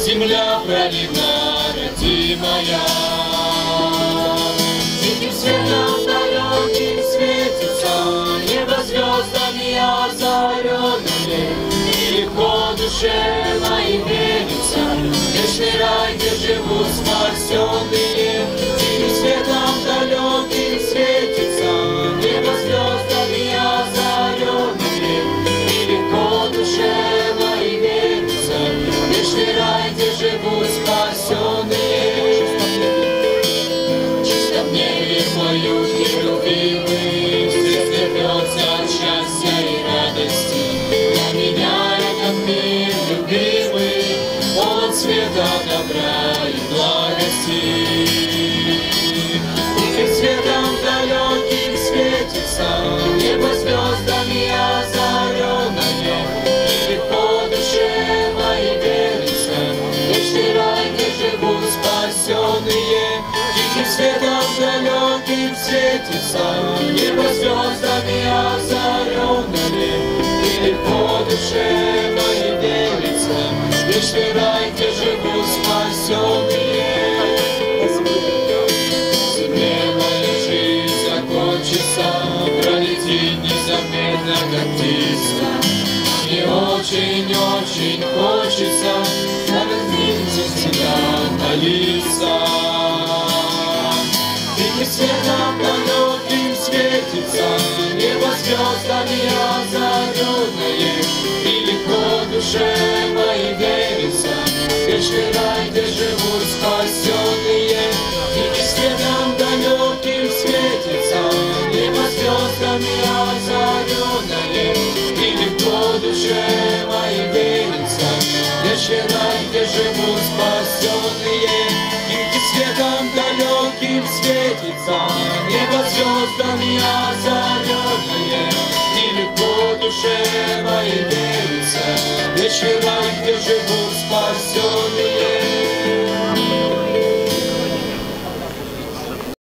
Земля пролива, родимая, тихим светом далеким светится, небо звездами озаренное, и легко душе моей верится, вечный рай, где живут спасенные, тихим светом далеким светится, небо звездами озаренное, и легко душе моей верится, вечный рай, где живут спасенные. Чисто в небе мою любимый, сердце рвется от счастья и радости. Для меня этот мир любимый, полон света, добра и благости. Тихим светом далеким светится, небо звездами озаренное, и легко душе моей верится, вечный рай, где живут спасенные. Тихим светом далеким светится, небо звездами озаренное, и легко душе моей верится, вечный рай, где живут спасенные. Земле моя жизнь закончится, пролетит незаметно, как птица. Мне очень-очень хочется за тебя молиться. Тихим светом далеким светится, небо звездами озаренное, и легко душе моей верится, вечный рай, где живут спасенные. Тихим светом далеким светится, небо звездами озаренное, и легко душе моей верится, вечный рай, где живут спасенные. Тихим светом далеким светится, небо звездами озаренное, и легко душе моей верится, вечный рай, где живут спасенные.